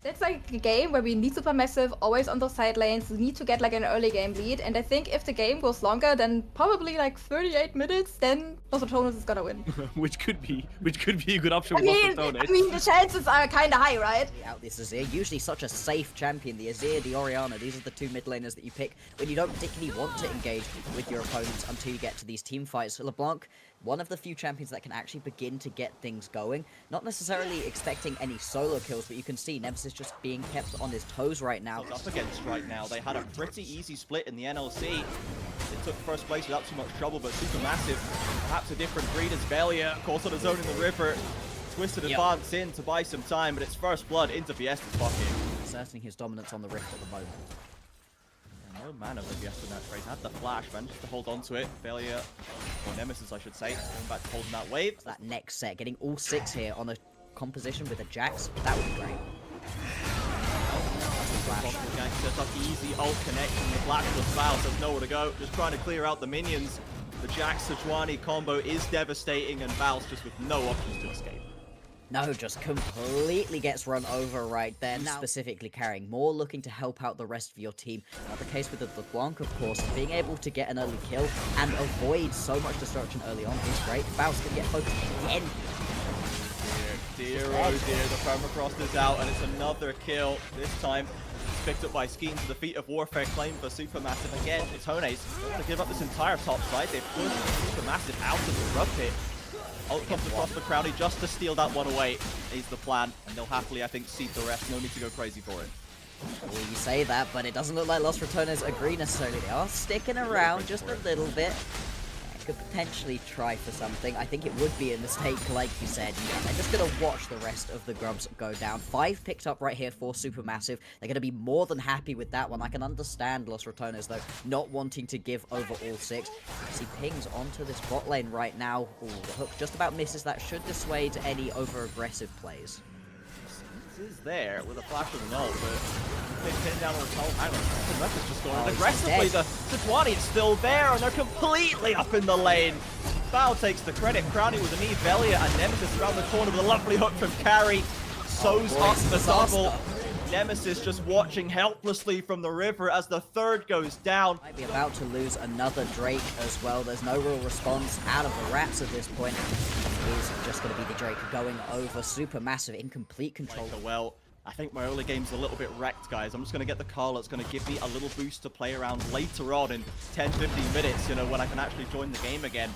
That's like a game where we need Supermassive always on those side lanes. We need to get like an early game lead. And I think if the game goes longer than probably like 38 minutes, then Ratones is gonna win. which could be a good option I with mean, Ratones. the chances are kind of high, right? Out this Azir, usually such a safe champion. The Azir, the Orianna, these are the two mid laners that you pick when you don't particularly want to engage with your opponents until you get to these team fights. LeBlanc, one of the few champions that can actually begin to get things going. Not necessarily expecting any solo kills, but you can see Nemesis just being kept on his toes right now. Up against right now. They had a pretty easy split in the NLC. They took first place without too much trouble, but Supermassive, perhaps a different breed as Velia, of course on his own in the river. Twisted advance in to buy some time, but it's first blood into Fiesta's pocket. Asserting his dominance on the Rift at the moment. No mana for Fiesta in that trade. Had the flash, managed to hold on to it. Failure, or Nemesis I should say, going back to holding that wave. That next set, getting all 6 here on a composition with a Jax, that would be great. Sets up the easy ult connection. The Blacklist Faust has nowhere to go. Just trying to clear out the minions. The Jax Sejuani combo is devastating, and Faust just with no options to escape. No, just completely gets run over right there. Now specifically carrying more, looking to help out the rest of your team. Not the case with the LeBlanc, of course. Being able to get an early kill and avoid so much destruction early on is great. Faust can get focused again. Dear, oh dear, the permafrost is out, and it's another kill. This time, it's picked up by Skeen to the feat of warfare, claim for Supermassive again. Ratones don't want to give up this entire top side. They've pushed Supermassive out of the rub pit. Ult comes across for Crowley just to steal that one away is the plan, and they'll happily, I think, seed the rest. No need to go crazy for it. Well, you say that, but it doesn't look like Los Ratones agree necessarily. They are sticking around just a little bit. Could potentially try for something. I think it would be a mistake, like you said. They're just going to watch the rest of the grubs go down. 5 picked up right here for Supermassive. They're going to be more than happy with that one. I can understand Los Ratones, though, not wanting to give over all 6. See pings onto this bot lane right now. Ooh, the hook just about misses. That should dissuade any over-aggressive plays. This is there with a flash of an ult, but they pin down on the top. Hang on, the message just going aggressively. The Sejuani is still there, and they're completely up in the lane. Foul takes the credit. Crowny with a knee, Velia and Nemesis around the corner with a lovely hook from Carry. Sews up the double. Nemesis just watching helplessly from the river as the third goes down. Might be about to lose another Drake as well. There's no real response out of the Rats at this point. It's just going to be the Drake going over. Supermassive in complete control. Well, I think my early game's a little bit wrecked, guys. I'm just going to get the call that's going to give me a little boost to play around later on in 10-15 minutes, you know, when I can actually join the game again.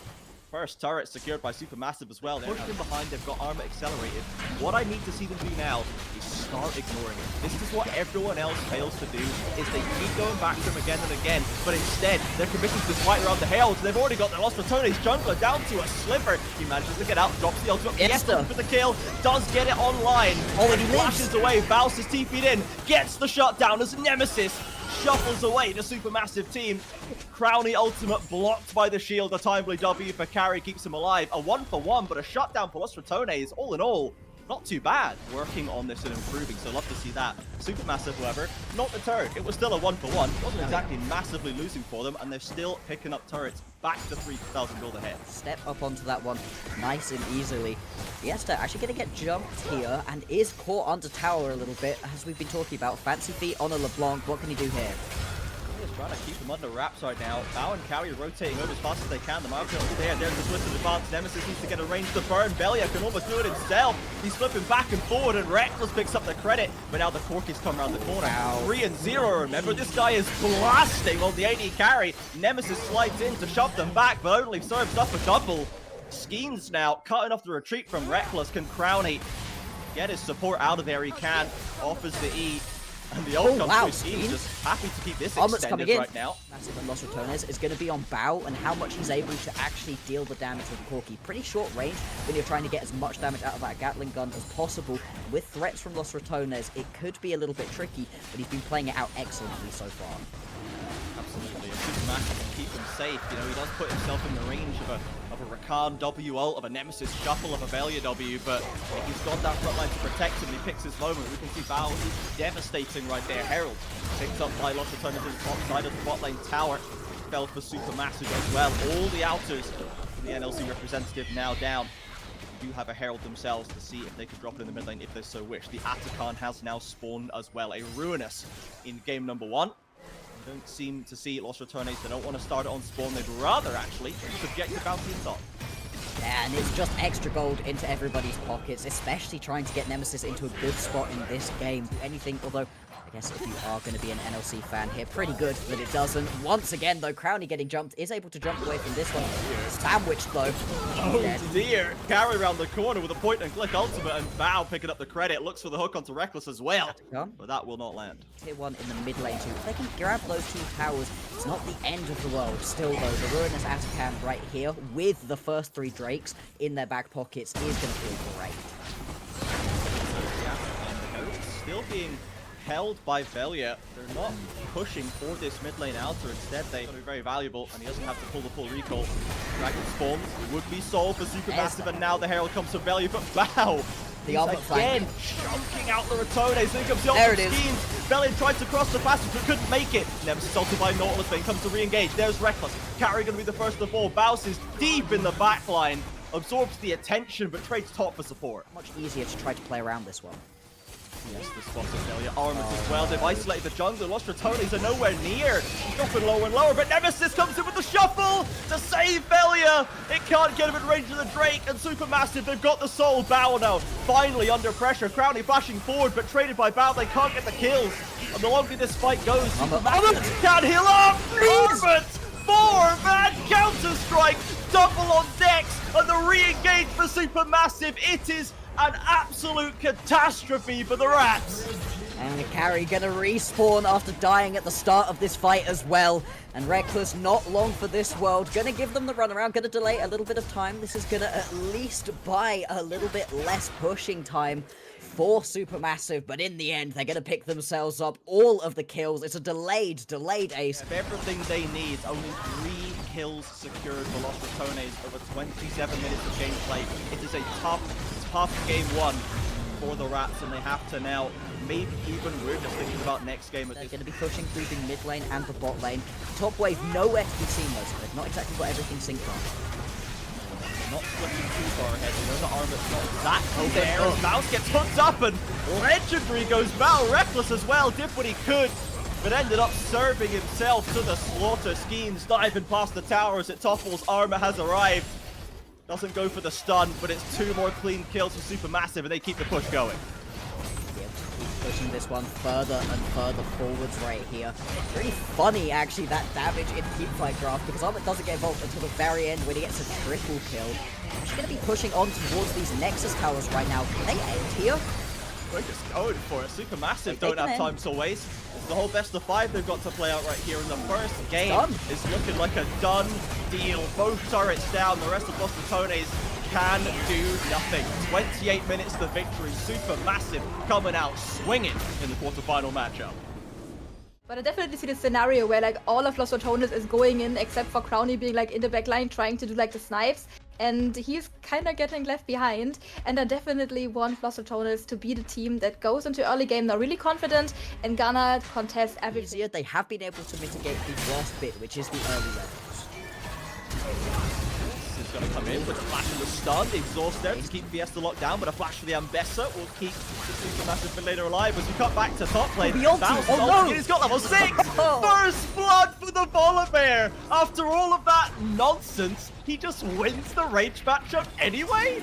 First turret secured by Supermassive as well. They're pushed in behind, they've got armor accelerated. What I need to see them do now is start ignoring it. This is what everyone else fails to do, is they keep going back to him again and again, but instead, they're committing to this fight around the hills. They've already got the Los Ratones jungler down to a sliver. He manages to get out, drops the ultimate. Yes, for the kill, does get it online. Already flashes away, Faust is TP'd in, gets the shutdown as Nemesis shuffles away the Supermassive team. Crowny ultimate blocked by the shield. A timely W for Carry keeps him alive. A 1-for-1, but a shutdown for Los Ratones. All in all, not too bad. Working on this and improving, so love to see that. Supermassive, however, not deterred. It was still a 1-for-1. Wasn't exactly massively losing for them, and they're still picking up turrets back to 3,000 gold ahead. Step up onto that one nice and easily. Fiesta actually going to get jumped here and is caught under tower a little bit, as we've been talking about. Fancy feet on a LeBlanc. What can he do here? Just trying to keep them under wraps right now. Bao and Carry rotating over as fast as they can. The Marco is there. There's the twisted advance. Nemesis needs to get a range to burn. Belia can almost do it himself. He's flipping back and forward, and Reckless picks up the credit. But now the Corkies come around the corner. Wow. 3-0, remember? This guy is blasting on the AD Carry. Nemesis slides in to shove them back, but only serves up a double. Skeens now cutting off the retreat from Reckless. Can Crowny get his support out of there? He can. Offers the E. And the ult comes through. Skeens just happy to keep this extended right now. Massive and Los Ratones is going to be on Bao, and how much he's able to actually deal the damage with Corki. Pretty short range when you're trying to get as much damage out of that Gatling gun as possible. With threats from Los Ratones, it could be a little bit tricky, but he's been playing it out excellently so far. Absolutely, and Supermassive can keep him safe. You know, he does put himself in the range of a Rakan W ult, of a Nemesis shuffle, of a Velia W, but he's got that front line to protect him, and he picks his moment. We can see Bao is devastating right there. Herald picked up by Los Ratones to the top side of the bot lane tower. Fell for Supermassive as well. All the outers from the NLC representative now down. do have a Herald themselves to see if they can drop it in the mid lane if they so wish. The Atakan has now spawned as well. A Ruinous in game number 1. They don't seem to see Los Ratones. They don't want to start it on spawn. They'd rather actually subject the bounty in top. Yeah, and it's just extra gold into everybody's pockets, especially trying to get Nemesis into a good spot in this game. Anything, although I guess if you are going to be an NLC fan here, pretty good that it doesn't. Once again, though, Crownie getting jumped, is able to jump away from this one. Sandwiched, though. Oh dear! Carry around the corner with a point and click ultimate, and Bao picking up the credit. Looks for the hook onto Reckless as well, but that will not land. Tier 1 in the mid lane too. If they can grab those 2 towers, it's not the end of the world. Still, though, the Ruinous Atakan right here with the first 3 Drakes in their back pockets is going to feel great. Still being held by Velia. They're not pushing for this mid lane outer. Instead, they're going to be very valuable, and he doesn't have to pull the full recall. Dragon spawns. It would be sold for SuperMassive, and now the Herald comes from Velia, but Bao! The armor again chunking out the Ratones. Then comes the there ultimate schemes. Velia tried to cross the passage, but couldn't make it. Nemesis ulted by Nautilus, then comes to re-engage. There's Reckless. Carry going to be the first to fall. Bounces deep in the backline. Absorbs the attention, but trades top for support. Much easier to try to play around this one. Yes, the spot of Velia. Armors as well. They've isolated the jungle. Los Ratones are nowhere near. Dropping lower and lower, but Nemesis comes in with the shuffle to save Velia. It can't get him in range of the Drake, and SuperMassive, they've got the soul. Bao now finally under pressure. Crownie flashing forward, but traded by Bao. They can't get the kills. And the longer this fight goes, SuperMassive can't heal up. Armament! 4-man counter-strike. Double on decks, and the re-engage for SuperMassive. It is an absolute catastrophe for the Rats. And the carry gonna respawn after dying at the start of this fight as well. And Reckless, not long for this world. Gonna give them the runaround, gonna delay a little bit of time. This is gonna at least buy a little bit less pushing time for SuperMassive, but in the end, they're gonna pick themselves up all of the kills. It's a delayed ace. If everything they need, only 3 kills secured for Los Ratones over 27 minutes of gameplay. It is a tough game 1 for the Rats, and they have to now, maybe even we're just thinking about next game. They're going to be pushing through the mid lane and the bot lane. Top wave nowhere to be seen, though, so they've not exactly got everything synced on. Not slipping too far ahead. We know the armor's not that there. Mouse gets hooked up, and legendary goes Bao. Reckless as well, did what he could, but ended up serving himself to the slaughter. Schemes diving past the towers. It topples. Armor has arrived. Doesn't go for the stun, but it's 2 more clean kills for SuperMassive, and they keep the push going. Pushing this one further and further forwards right here. Really funny, actually, that damage in teamfight draft, because Armor doesn't get involved until the very end when he gets a triple kill. She's going to be pushing on towards these Nexus towers right now. Can they end here? We're just going for it. SuperMassive don't have time to waste. It's the whole best of 5 they've got to play out right here in the first game. It's looking like a done deal. Both turrets down. The rest of Los Ratones can do nothing. 28 minutes to victory. SuperMassive coming out swinging in the quarterfinal matchup. But I definitely see the scenario where like all of Los Ratones is going in except for Crownie being like in the back line trying to do like the snipes. And he's kind of getting left behind. And I definitely want Los Ratones to be the team that goes into early game now really confident and gonna contest everything. They have been able to mitigate the worst bit, which is the early levels. This is going to come in with a flash and the stun. The exhaust there to keep Fiesta locked down, but a flash for the Ambessa will keep the SuperMassive mid laner alive as we cut back to top lane. He's got level 6! First blood for the Volibear! After all of that nonsense, he just wins the rage matchup anyway?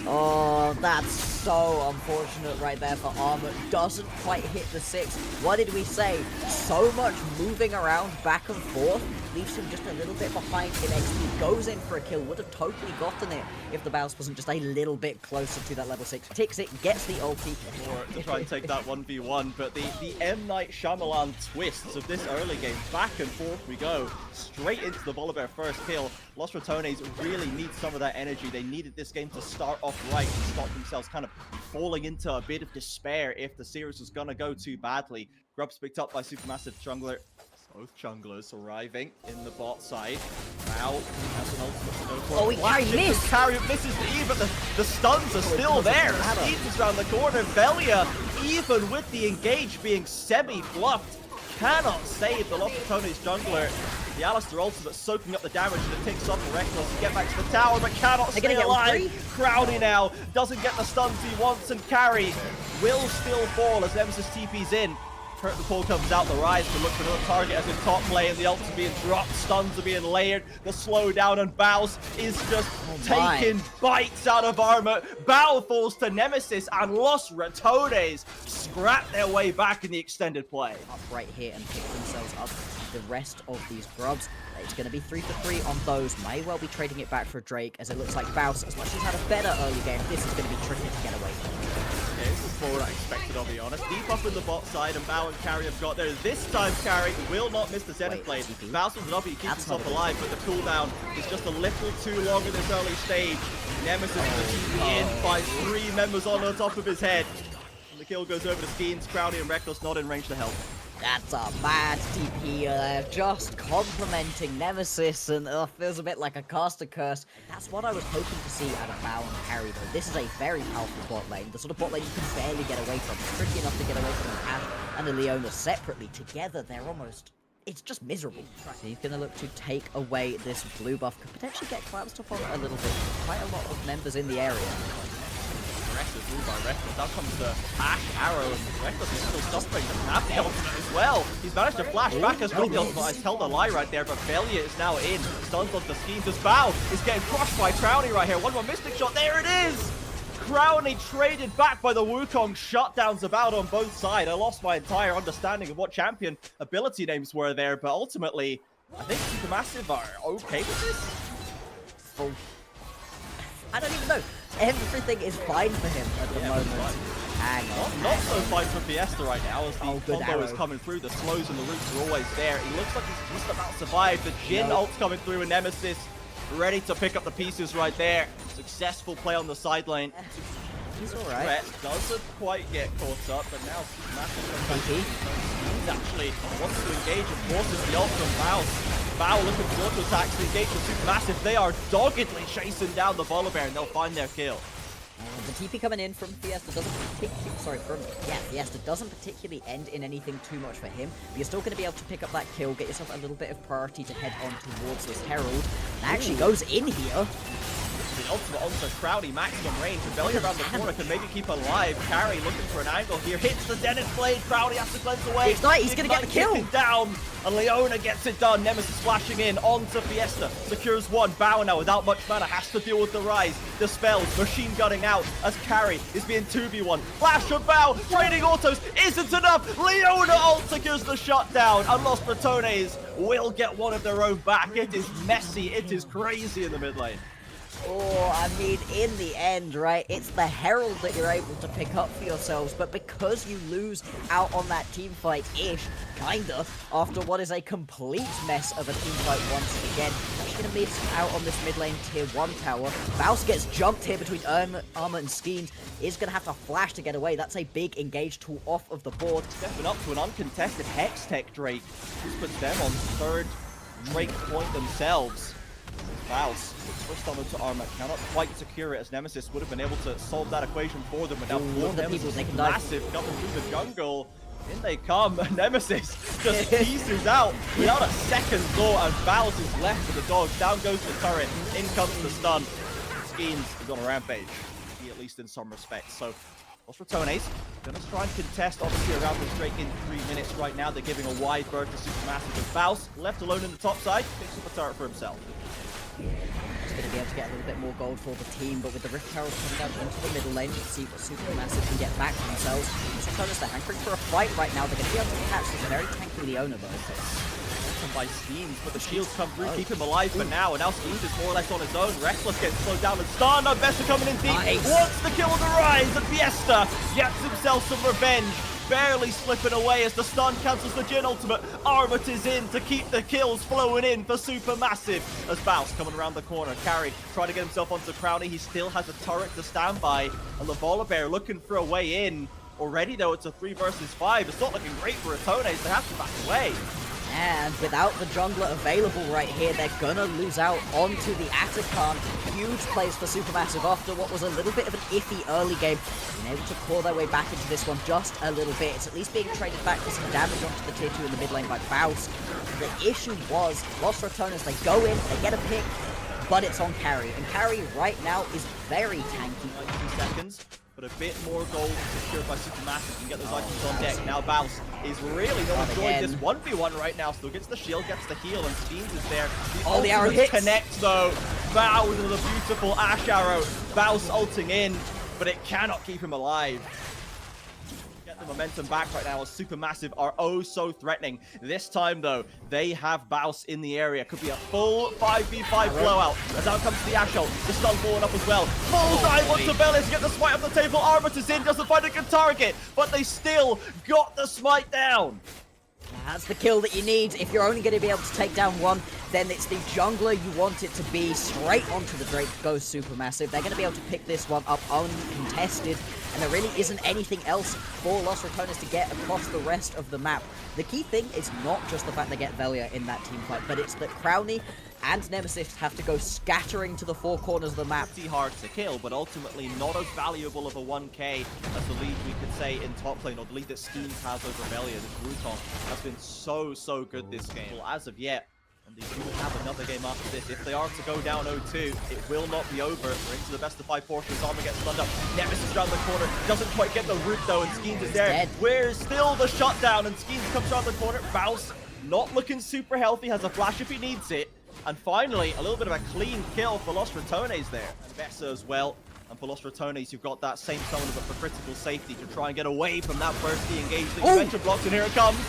Oh, that's so unfortunate right there for Armor. Doesn't quite hit the 6. What did we say? So much moving around back and forth leaves him just a little bit behind in XP. Goes in for a kill. Would have totally gotten it if the bounce wasn't just a little bit closer to that level 6. Takes it, gets the ulti. Or to try and take that 1v1, but the M. Night Shyamalan twists of this early game. Back and forth we go. Straight into the Volibear first kill. Los Ratones really need some of that energy. They needed this game to start off right and stop themselves kind of falling into a bit of despair if the series was going to go too badly. Grub's picked up by SuperMassive jungler. Both junglers arriving in the bot side. Now has an ultimate to go for. Oh, he missed! Carry misses the E, but the stuns are still there. Steeds is around the corner. Velia, even with the engage being semi-fluffed, cannot save the Lost Ratones jungler. The Alistar ultimate soaking up the damage and it takes off the Reckless to get back to the tower, but cannot stay alive. Crowdy now doesn't get the stuns he wants, and Carry will still fall as Nemesis TP's in. Curtain Call comes out, the Rise to look for another target as in top lane. The ults are being dropped, stuns are being layered, the slowdown, and Baus is just taking bites out of armor. Bao falls to Nemesis, and Los Ratones scrap their way back in the extended play. Up right here and pick themselves up the rest of these grubs. It's going to be 3 for 3 on those. May well be trading it back for Drake, as it looks like Baus, as much as he's had a better early game, this is going to be tricky to get away from. Okay, this is more what I expected, I'll be honest. Deep up in the bot side, and Bao and Carry have got there. This time, Carry will not miss the Zenith blade. Baus with an up, he keeps himself alive, but the cooldown is just a little too long in this early stage. Nemesis is in by 3 members on the top of his head. And the kill goes over to Skeens, Crowdy, and Reckless not in range to help. That's a bad TP there, just complimenting Nemesis, and feels a bit like a caster curse. That's what I was hoping to see out of Bao and Carry, though. This is a very powerful bot lane, the sort of bot lane you can barely get away from. It's tricky enough to get away from Ash and the Leona separately. Together, they're almost... it's just miserable. So he's going to look to take away this blue buff, could potentially get collapsed upon a little bit. Quite a lot of members in the area. Aggressive move by Reckless. Out comes the Ash Arrow, and Reckless is still suffering. Doesn't have the ultimate as well. He's managed to flash back as well. The ultimate has held a lie right there, but Failure is now in. Stuns on the Schemes as Bao is getting crushed by Crowny right here. One more Mystic Shot. There it is! Crowny traded back by the Wukong. Shutdowns about on both sides. I lost my entire understanding of what champion ability names were there, but ultimately, I think SuperMassive are okay with this. Oh. I don't even know. Everything is fine for him at the moment. Hang on. Not so fine for Fiesta right now as the combo is coming through. The slows and the roots are always there. He looks like he's just about to survive. The Jhin ult's coming through, and Nemesis ready to pick up the pieces right there. Successful play on the side lane. He's alright. Brett doesn't quite get caught up, but now SuperMassive actually wants to engage and forces the ult from Bao. Bao looking for auto attacks to engage with SuperMassive. They are doggedly chasing down the Volibear, and they'll find their kill. The TP coming in from Fiesta doesn't Fiesta doesn't particularly end in anything too much for him. But you're still going to be able to pick up that kill, get yourself a little bit of priority to head on towards this Herald. And actually goes in here. The ultimate onto Crowdy, maximum range. Rebellion around the corner can maybe keep alive. Carry looking for an angle here. Hits the Zenith blade. Crowdy has to cleanse away. Ignite, he's going to get the kill. Down. And Leona gets it done. Nemesis flashing in onto Fiesta. Secures one. Bao now without much mana has to deal with the Rise. Dispels. Machine gunning out as Carry is being 2v1. Flash of Bao. Trading autos isn't enough. Leona ult secures the shutdown. And Los Ratones will get one of their own back. It is messy. It is crazy in the mid lane. Oh, I mean, in the end, right, it's the Herald that you're able to pick up for yourselves, but because you lose out on that teamfight-ish, kinda, after what is a complete mess of a teamfight once again, you're gonna miss out on this mid lane tier 1 tower. Baus gets jumped here between Armor and Schemes, is gonna have to flash to get away. That's a big engage tool off of the board. Stepping up to an uncontested Hextech Drake. This puts them on 3rd Drake point themselves. Baus switched on into armor, cannot quite secure it as Nemesis would have been able to solve that equation for them. But now Nemesis massive coming through the jungle. In they come. Nemesis just pieces out without a second thought, and Baus is left with the dogs. Down goes the turret. In comes the stun. Schemes is on a rampage, at least in some respects. So Los Ratones gonna try and contest, obviously, around this Drake in 3 minutes right now. They're giving a wide berth to SuperMassive, and Baus left alone in the top side, picks up a turret for himself. Just going to be able to get a little bit more gold for the team, but with the Rift Herald coming down into the middle lane, let's see what SuperMassive can get back to themselves. Sometimes they're hankering for a fight right now. They're going to be able to catch this very tanky Leona, though. By Schemes, but the shields come through, keep him alive for now, and now Schemes is more or less on his own. Reckless gets slowed down and stunned. Besta coming in deep, wants the kill on the Rise, and Fiesta gets himself some revenge. Barely slipping away as the stun cancels the Jhin ultimate. Armut is in to keep the kills flowing in for SuperMassive. As Baus coming around the corner. Carry trying to get himself onto Crowny. He still has a turret to stand by. And the Volibear looking for a way in. Already though, it's a 3 versus 5. It's not looking great for Ratones. They have to back away. And without the jungler available right here, they're gonna lose out onto the Atakan. Huge plays for Supermassive after what was a little bit of an iffy early game. Being able to claw their way back into this one just a little bit. It's at least being traded back for some damage onto the tier 2 in the mid lane by Faust. The issue was, Los Ratones, they go in, they get a pick, but it's on carry. And carry right now is very tanky. 2 seconds. But a bit more gold secured by Supermassive. You can get those items on deck. Now Baus is really going to enjoy this 1v1 right now. Still gets the shield, gets the heal, and Steams is there. The arrow hits. Connects though. Baus with a beautiful Ash arrow. Baus ulting in, but it cannot keep him alive. Get the momentum back right now as Supermassive are oh so threatening. This time though, they have Baus in the area. Could be a full 5v5 blowout. As out comes the Ash ult. The stun blowing up as well. Bullseye onto Bellis to get the smite off the table. Arbiter's in, doesn't find a good target, but they still got the smite down. That's the kill that you need. If you're only going to be able to take down one, then it's the jungler you want it to be. Straight onto the Drake goes Supermassive. They're going to be able to pick this one up uncontested, and there really isn't anything else for Los Ratones to get across the rest of the map. The key thing is not just the fact they get Velia in that team fight, but it's that Crowny and Nemesis have to go scattering to the 4 corners of the map. Pretty hard to kill, but ultimately not as valuable of a 1k as the lead we could say in top lane, or the lead that Schemes has over Velia. This Ratones has been so good this game. Well, as of yet, and they do have another game after this. If they are to go down 0-2, it will not be over. We're into the best of 5 portions. Armor gets stunned up. Nemesis around the corner. Doesn't quite get the root though, and Schemes is there. Dead. Where's still the shutdown, and Schemes comes around the corner. Faust not looking super healthy. Has a flash if he needs it. And finally, a little bit of a clean kill for Los Ratones there. And Vesa as well. And for Los Ratones, you've got that same summoner, but for critical safety to try and get away from that bursty engagement. Venture blocks, and here it comes.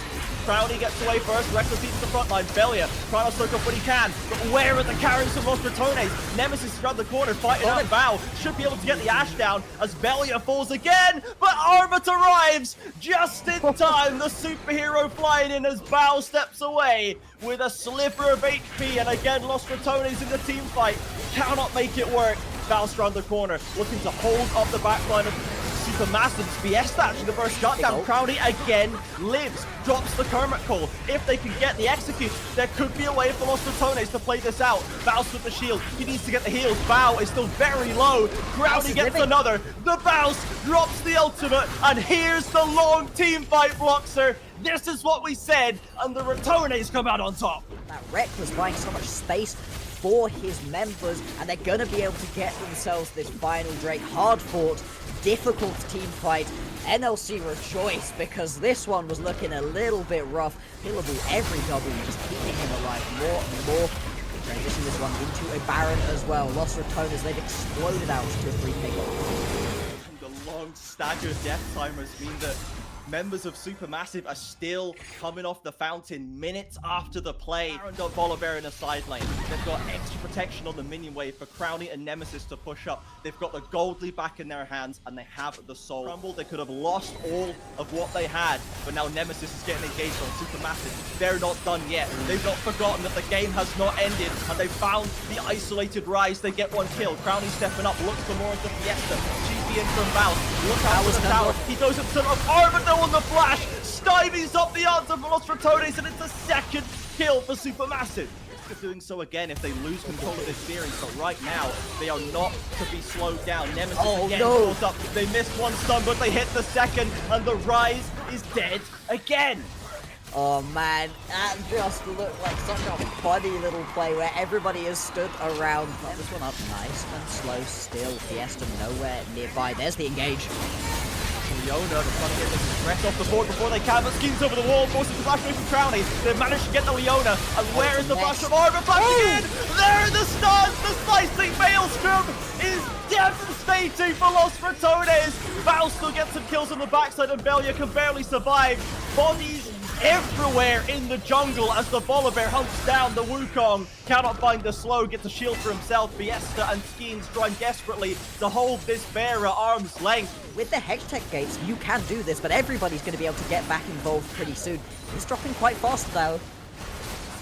Crowny gets away first. Reckless eats the front line. Velia trying to soak up what he can. But where are the carries from Los Ratones? Nemesis is around the corner, fighting out Bow. Should be able to get the Ash down as Velia falls again. But Arbit arrives just in time. The superhero flying in as Bow steps away with a sliver of HP. And again, Los Ratones in the team fight cannot make it work. Bounce around the corner, looking to hold up the backline of Supermassive. Fiesta actually the first shutdown. Crowny again lives, drops the Kermit call. If they can get the execute, there could be a way for Los Ratones to play this out. Bounce with the shield, he needs to get the heals. Bow is still very low. Crowny gets another. The Bounce drops the ultimate, and here's the long team fight, Bloxer. This is what we said, and the Ratones come out on top. That Wreck was buying so much space for his members, and they're going to be able to get themselves this final Drake. Hard-fought, difficult team fight. NLC rejoice, because this one was looking a little bit rough. Pillable every W, just keeping him alive more and more. They transition this one into a Baron as well. Los Ratones, they've exploded out to a 3k goal. The long staggered death timers mean that members of Supermassive are still coming off the fountain minutes after the play. Baron got Volibear in a side lane. They've got extra protection on the minion wave for Crowny and Nemesis to push up. They've got the gold lead back in their hands, and they have the soul. Rumble, they could have lost all of what they had, but now Nemesis is getting engaged on Supermassive. They're not done yet. They've not forgotten that the game has not ended, and they found the isolated rise. They get one kill. Crowny stepping up, looks for more of the Fiesta. She's in from Bounce. Look out for the tower. He goes up to Arbiter on the flash, stymies up the answer for Los Ratones, and it's a second kill for Supermassive. They're doing so again if they lose control of this series, but right now they are not to be slowed down. Nemesis again falls up. They missed one stun, but they hit the second, and the Rise is dead again. Oh man, that just looked like such a funny little play where everybody has stood around. Put this one up nice and slow still. Fiesta nowhere nearby. There's the engage. Leona, they're trying to get this rest off the board before they can, but Schemes over the wall, forces the flash away from Crowny. They've managed to get the Leona, and where is the flash from Arbor? Flash again! There are the stuns! The slicing Maelstrom is devastating for Los Ratones! Val still gets some kills on the backside, and Velia can barely survive. Bodies everywhere in the jungle as the Volibear hunts down the Wukong. Cannot find the slow, gets a shield for himself. Fiesta and Schemes trying desperately to hold this bear at arm's length. With the Hextech gates, you can do this, but everybody's going to be able to get back involved pretty soon. He's dropping quite fast though.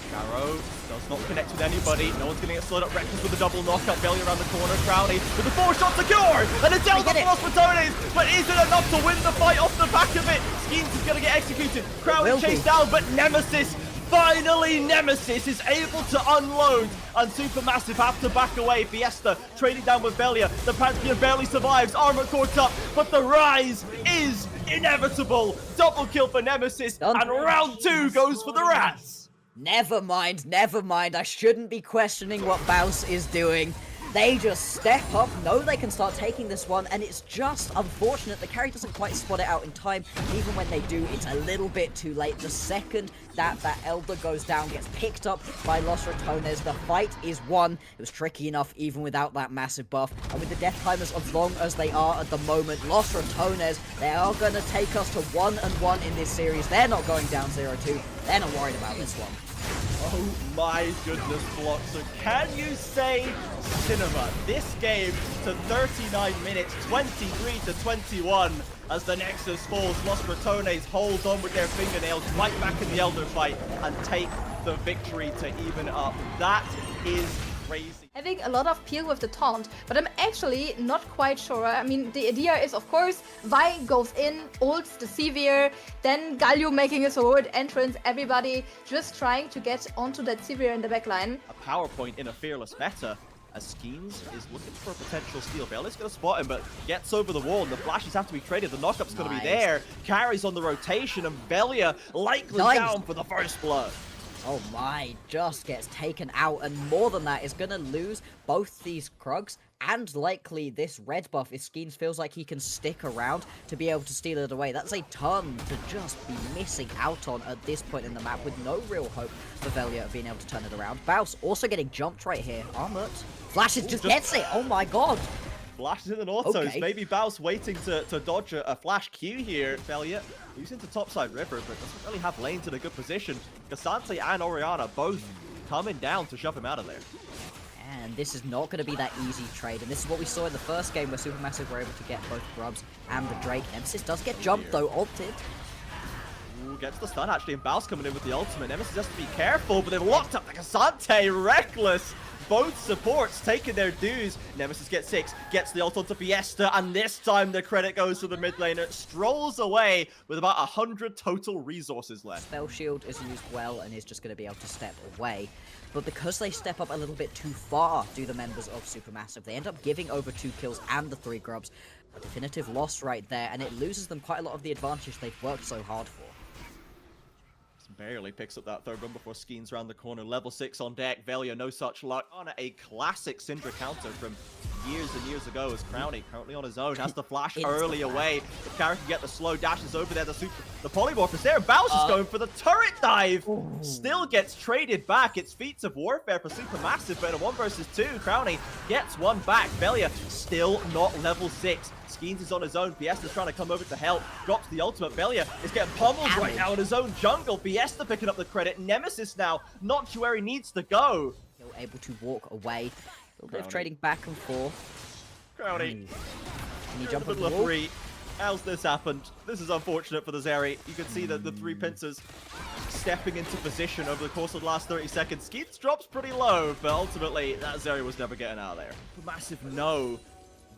Sparrow does not connect with anybody. No one's going to get slowed up. Reckless with a double knockout. Velia around the corner. Crowny with the 4-shot secure. And it's down to Los Ratones. But is it enough to win the fight off the back of it? Schemes is going to get executed. Crowny chased down, but Nemesis Finally, Nemesis is able to unload, and Supermassive have to back away. Fiesta trading down with Velia. The Pantheon barely survives. Armor caught up, but the rise is inevitable. Double kill for Nemesis, and round 2 goes for the Rats. Never mind, never mind. I shouldn't be questioning what Baus is doing. They just step up, know they can start taking this one, and it's just unfortunate the carry doesn't quite spot it out in time. Even when they do, it's a little bit too late. The second that Elder goes down, gets picked up by Los Ratones, the fight is won. It was tricky enough even without that massive buff, and with the death timers as long as they are at the moment, Los Ratones, they are going to take us to 1-1 in this series. They're not going down 0-2. They're not worried about this one. Oh my goodness, Bloxer. Can you say cinema? This game to 39 minutes, 23-21 as the Nexus falls. Los Ratones hold on with their fingernails right back in the Elder fight and take the victory to even up. That is crazy. Having a lot of peel with the taunt, but I'm actually not quite sure. I mean, the idea is, of course, Vi goes in, ults the Sivir, then Galio making his heroic entrance, everybody just trying to get onto that Sivir in the backline. A PowerPoint in a fearless meta, as Skeens is looking for a potential steal. Velia's going to spot him, but gets over the wall, and the flashes have to be traded. The knockup's going to be there. Carries on the rotation, and Velia likely down for the first blood. Oh my, just gets taken out, and more than that, is going to lose both these Krugs and likely this red buff if Skeens feels like he can stick around to be able to steal it away. That's a ton to just be missing out on at this point in the map with no real hope for Velia of being able to turn it around. Baus also getting jumped right here. Armut flashes, just gets it. Oh my god. Flashes in the autos. Okay. Maybe Baus waiting to dodge a flash Q here. Velia using the topside river, but doesn't really have lanes in a good position. Cassante and Orianna both coming down to shove him out of there. And this is not going to be that easy trade. And this is what we saw in the first game where Supermassive were able to get both Grubs and the Drake. Nemesis does get jumped though, ulted. Ooh, gets the stun actually, and Baus coming in with the ultimate. Nemesis has to be careful, but they've locked up the Cassante. Reckless. Both supports taking their dues. Nemesis gets 6, gets the ult onto Fiesta, and this time the credit goes to the mid laner. Strolls away with about 100 total resources left. Spell Shield is used well and is just going to be able to step away. But because they step up a little bit too far, do the members of Supermassive, they end up giving over 2 kills and the 3 grubs. A definitive loss right there, and it loses them quite a lot of the advantage they've worked so hard for. Barely picks up that third run before Skeens round the corner. Level 6 on deck. Velia, no such luck. On a classic Syndra counter from years and years ago as Crowny, currently on his own, has to flash early away. The carry can get the slow dashes over there. The polymorph is there. Baus is going for the turret dive. Still gets traded back. It's feats of warfare for Supermassive, but in a 1 versus 2, Crowny gets one back. Velia still not level 6. Skeens is on his own. Fiesta's trying to come over to help. Drops the ultimate. Velia is getting pummeled right now in his own jungle. Fiesta picking up the credit. Nemesis now not to where he needs to go. Still able to walk away. A little bit of trading back and forth. Crowny. Can you jump in the on the middle of wall? 3. How's this happened? This is unfortunate for the Zeri. You can see that the 3 pincers stepping into position over the course of the last 30 seconds. Skeets drops pretty low, but ultimately that Zeri was never getting out of there. Massive no.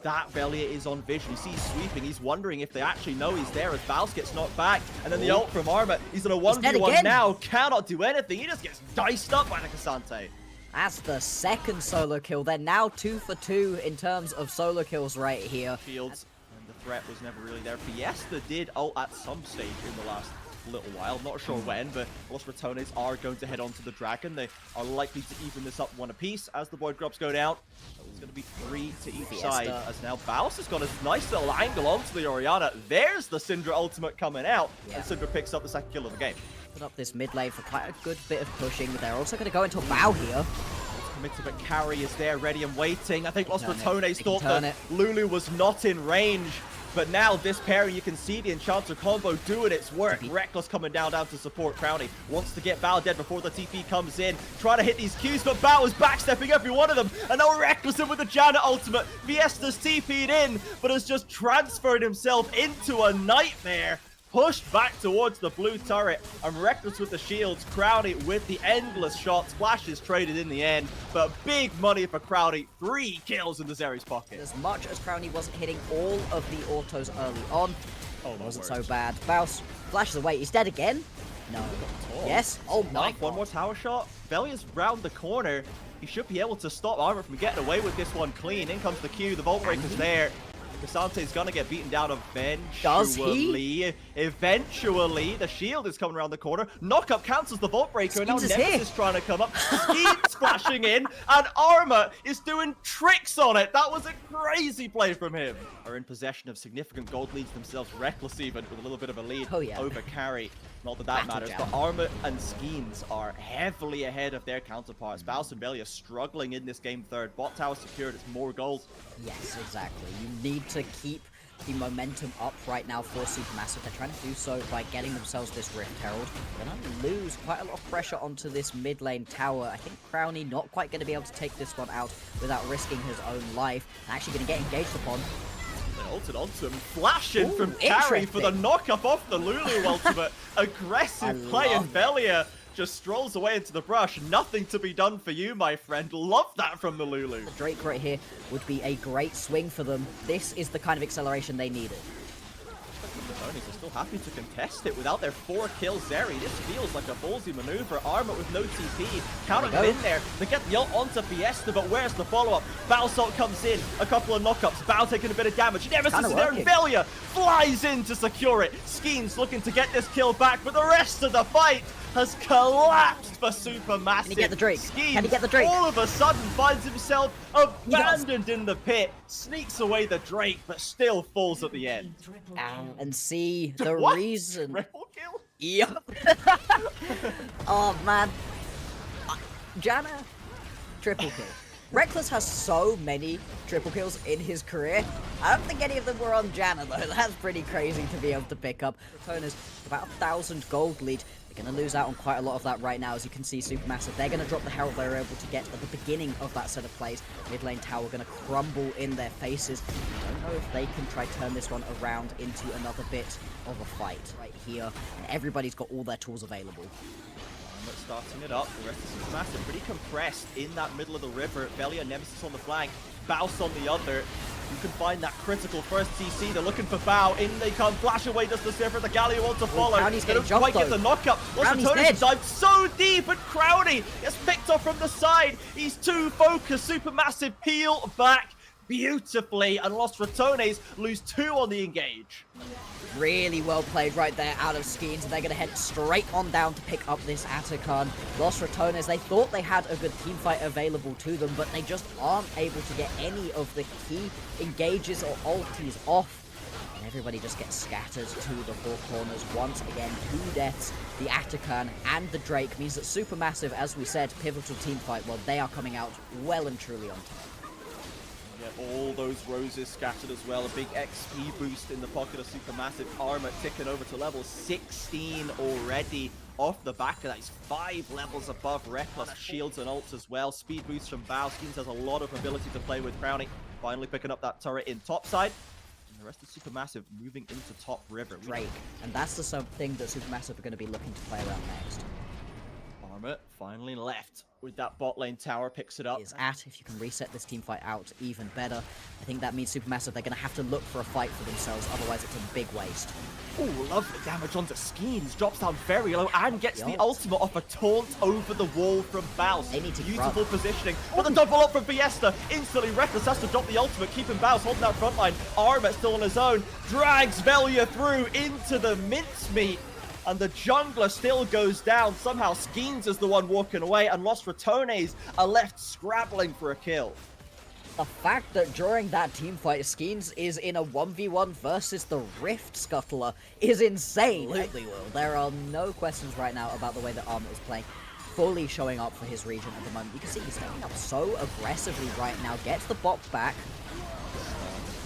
That Velia is on vision. You see he's sweeping. He's wondering if they actually know he's there as Baus gets knocked back. And then the ult from Armut. He's on a 1v1 now. Cannot do anything. He just gets diced up by the Cassante. That's the second solo kill. They're now 2 for 2 in terms of solo kills right here. Shields. And the threat was never really there. Fiesta did ult at some stage in the last little while. Not sure when, but Los Ratones are going to head on to the Dragon. They are likely to even this up 1 apiece as the Void Grubs go down. It's going to be 3 to each side, as now Baus has got a nice little angle onto the Orianna. There's the Syndra ultimate coming out, and Syndra picks up the second kill of the game. Put up this mid lane for quite a good bit of pushing. They're also going to go into a bow here. Committed, but carry is there, ready and waiting. I think Los Ratones They thought can turn that it. Lulu was not in range. But now this pairing, you can see the Enchanter combo doing its work. Reckless coming down to support Crowny. Wants to get Bao dead before the TP comes in. Trying to hit these Qs, but Bao is backstepping every one of them. And now Reckless in with the Janet ultimate. Fiesta's TP'd in, but has just transferred himself into a nightmare. Pushed back towards the blue turret, and Reckless with the shields, Crowny with the endless shots, flashes traded in the end, but big money for Crowny, 3 kills in the Zeri's pocket. As much as Crowny wasn't hitting all of the autos early on, it wasn't so bad. Baus flashes away, he's dead again. No. Yes? Oh my One god. more tower shot. Velia's round the corner. He should be able to stop Armor from getting away with this one clean. In comes the Q. The Vault Breaker's there. Casante's gonna get beaten down eventually. Does he? Eventually. The shield is coming around the corner. Knockup cancels the Vault Breaker, and now Skeens is Nemesis is trying to come up. Skeens splashing in, and Armor is doing tricks on it. That was a crazy play from him. Are in possession of significant gold leads themselves, Reckless even, with a little bit of a lead over Carry. Not that that matters, but Armor and Skeens are heavily ahead of their counterparts. Baus and Velia struggling in this game third. Bot tower secured, it's more gold. Yes, exactly. You need to keep the momentum up right now for SuperMassive. They're trying to do so by getting themselves this Rift Herald. They're going to lose quite a lot of pressure onto this mid lane tower. I think Crowny not quite going to be able to take this one out without risking his own life. Actually going to get engaged upon. They ulted onto him, flashing from Carry for the knock-up off the Lulu ultimate. Aggressive play, and Velia just strolls away into the brush. Nothing to be done for you, my friend. Love that from the Lulu. The Drake right here would be a great swing for them. This is the kind of acceleration they needed. The Ratones are still happy to contest it without their 4-kill Zeri. This feels like a ballsy maneuver. Armor with no TP. Counter in there. They get the ult onto Fiesta, but where's the follow-up? Baus ult comes in. A couple of knockups. Bao taking a bit of damage. Nemesis is there, and Velia flies in to secure it. Skeens looking to get this kill back, but the rest of the fight has collapsed for SuperMassive. Can he get the Drake? Skeens Can he get the Drake? all of a sudden finds himself abandoned in the pit. Sneaks away the Drake, but still falls at the end. And see the What? reason. Triple kill? Yep. Oh man. Janna, triple kill. Reckless has so many triple kills in his career. I don't think any of them were on Janna though. That's pretty crazy to be able to pick up. Ratones about 1,000 gold lead. They're going to lose out on quite a lot of that right now. As you can see, SuperMassive, they're going to drop the Herald they were able to get at the beginning of that set of plays. Mid lane tower going to crumble in their faces. I don't know if they can try turn this one around into another bit of a fight right here. And everybody's got all their tools available. Starting it up, the rest of SuperMassive pretty compressed in that middle of the river. Velia, Nemesis on the flank, Baus on the other. You can find that critical first CC. They're looking for Bao. In they come. Flash away does the Ziffer. The Galio wants to follow. They don't quite get the knockup. Ratones dive so deep, and Crowny gets picked off from the side. He's too focused. SuperMassive peel back beautifully, and Lost Ratones lose 2 on the engage. Really well played right there out of Skeens, and they're going to head straight on down to pick up this Atakan. Lost Ratones, they thought they had a good team fight available to them, but they just aren't able to get any of the key engages or ultis off. And everybody just gets scattered to the 4 corners. Once again, 2 deaths. The Atakan and the Drake means that SuperMassive, as we said, pivotal team fight, well, they are coming out well and truly on top. All those roses scattered as well. A big XP boost in the pocket of SuperMassive. Armor ticking over to level 16 already. Off the back of that, he's 5 levels above Reckless. Shields and ults as well. Speed boost from Bao. Skeens has a lot of ability to play with. Crowny finally picking up that turret in topside. And the rest of SuperMassive moving into top river. Drake. And that's the something that SuperMassive are going to be looking to play around next. Armor finally left with that bot lane tower, picks it up. If you can reset this team fight out even better, I think that means SuperMassive, they're going to have to look for a fight for themselves, otherwise it's a big waste. Oh, lovely damage onto Skeens, drops down very low and gets the ultimate off a taunt over the wall from Baus. They need to Beautiful positioning, but the double up from Fiesta, instantly Reckless has to drop the ultimate, keeping Baus holding that front line. Armor still on his own, drags Velia through into the mincemeat. And the jungler still goes down. Somehow Skeens is the one walking away, and Lost Ratones are left scrabbling for a kill. The fact that during that team fight, Skeens is in a 1v1 versus the Rift Scuttler is insane. Absolutely will. There are no questions right now about the way that Armor is playing. Fully showing up for his region at the moment. You can see he's stepping up so aggressively right now. Gets the bot back.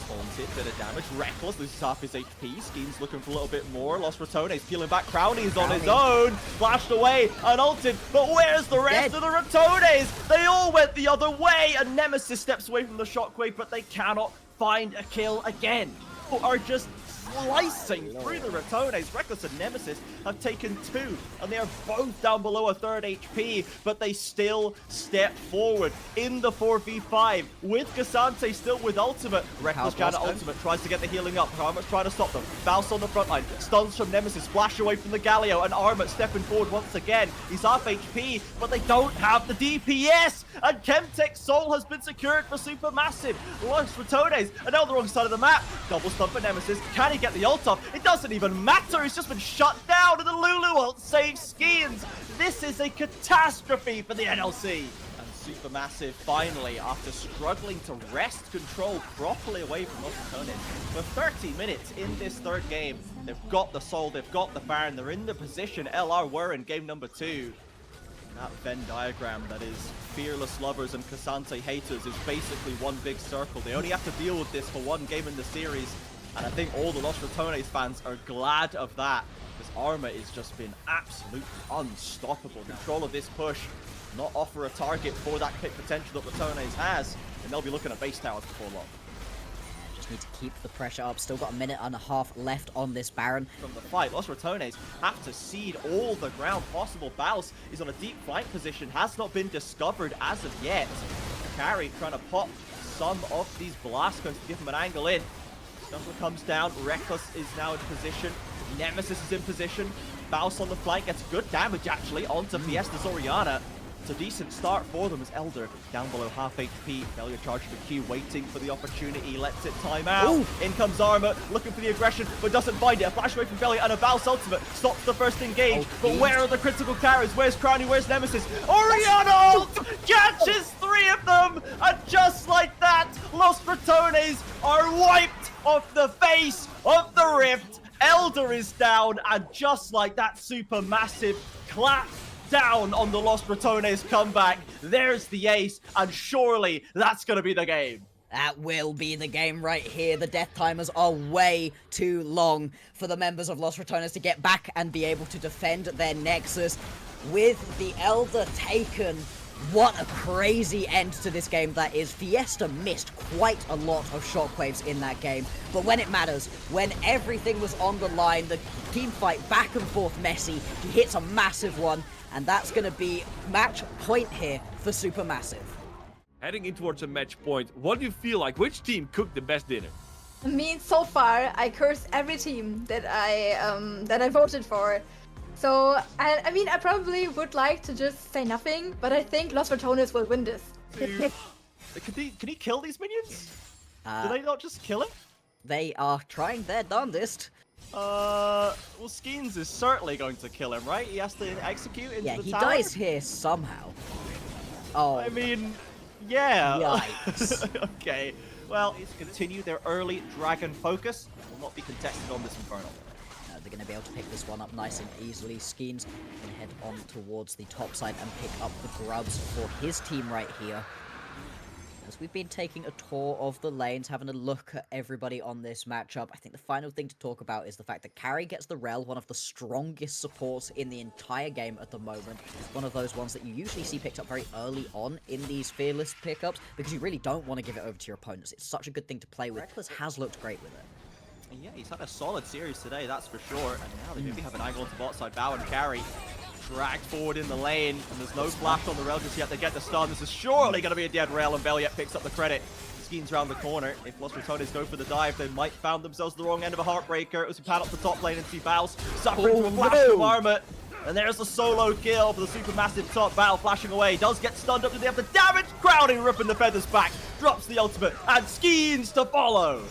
Taunted, bit of damage. Reckless loses half his HP. Skeens looking for a little bit more. Lost Ratones peeling back. Crowny is on his own. Flashed away and ulted. But where's the rest of the Ratones? They all went the other way. And Nemesis steps away from the shockwave, but they cannot find a kill again. Are just slicing through the Ratones. Reckless and Nemesis have taken 2, and they are both down below a third HP, but they still step forward in the 4v5 with Cassante still with ultimate. Reckless Janet ultimate tries to get the healing up. Armut's trying to stop them. Bounce on the front line. Stuns from Nemesis. Flash away from the Galio, and Armut stepping forward once again. He's half HP, but they don't have the DPS, and Chemtech's soul has been secured for Supermassive. Lost Ratones, and now on the wrong side of the map. Double stun for Nemesis. Can he get the ult off? It doesn't even matter. He's just been shut down, and the Lulu ult saves Skeens. This is a catastrophe for the NLC. And Supermassive finally, after struggling to wrest control properly away from Lost Ratones for 30 minutes in this third game, they've got the soul, they've got the Baron, they're in the position LR were in game number 2. That Venn diagram that is Fearless Lovers and Cassante Haters is basically one big circle. They only have to deal with this for one game in the series, and I think all the Lost Ratones fans are glad of that, because Arma has just been absolutely unstoppable. Control of this push, not offer a target for that pick potential that Ratones has, and they'll be looking at base towers before long. Need to keep the pressure up. Still got a minute and a half left on this Baron. From the fight, Lost Ratones have to cede all the ground possible. Baus is on a deep flank position, has not been discovered as of yet. Carry trying to pop some of these blast cones to give him an angle in. Snuffle comes down. Reckless is now in position. Nemesis is in position. Baus on the flank gets good damage actually onto Fiesta's Oriana. It's a decent start for them as Elder down below half HP. Velia charging the Q, waiting for the opportunity, lets it time out. Ooh. In comes Armut, looking for the aggression, but doesn't find it. A flash away from Velia and a Val's ultimate stops the first engage. But where are the critical carries? Where's Crowny? Where's Nemesis? Oriana ult catches 3 of them! And just like that, Lost Ratones are wiped off the face of the Rift. Elder is down, and just like that, Supermassive clap down on the Lost Ratones comeback. There's the ace, and surely that's going to be the game. That will be the game right here. The death timers are way too long for the members of Lost Ratones to get back and be able to defend their Nexus. With the Elder taken, what a crazy end to this game that is. Fiesta missed quite a lot of shockwaves in that game, but when it matters, when everything was on the line, the team fight back and forth messy, he hits a massive one, and that's going to be match point here for Supermassive. Heading in towards a match point, what do you feel like? Which team cooked the best dinner? I mean, so far, I curse every team that I voted for. So, I mean, I probably would like to just say nothing, but I think Lost Ratones will win this. Can he kill these minions? Did they not just kill him? They are trying their darndest. Well, Skeens is certainly going to kill him, right? He has to execute into the tower? Yeah, he dies here somehow. Oh. I mean, yeah. Yikes. Okay. Well, let's continue their early dragon focus. Will not be contested on this Infernal. They're going to be able to pick this one up nice and easily. Skeens can head on towards the top side and pick up the grubs for his team right here. As we've been taking a tour of the lanes, having a look at everybody on this matchup, I think the final thing to talk about is the fact that Carry gets the Rel, one of the strongest supports in the entire game at the moment. One of those ones that you usually see picked up very early on in these Fearless pickups, because you really don't want to give it over to your opponents. It's such a good thing to play with. Reckless has looked great with it. Yeah, he's had a solid series today, that's for sure. And now they maybe have an angle into bot side. Bow and Carry dragged forward in the lane, and there's no flash on the rail just yet. They get the stun. This is surely going to be a dead rail, and Belliet picks up the credit. Skeens round the corner. If Lost Ratones go for the dive, they might found themselves the wrong end of a Heartbreaker. It was a pad up the top lane and see Baus suffering from a flash from Armut. And there's the solo kill for the Supermassive top. Battle flashing away. Does get stunned up to the damage. Crowning, ripping the feathers back. Drops the ultimate, and Skeens to follow.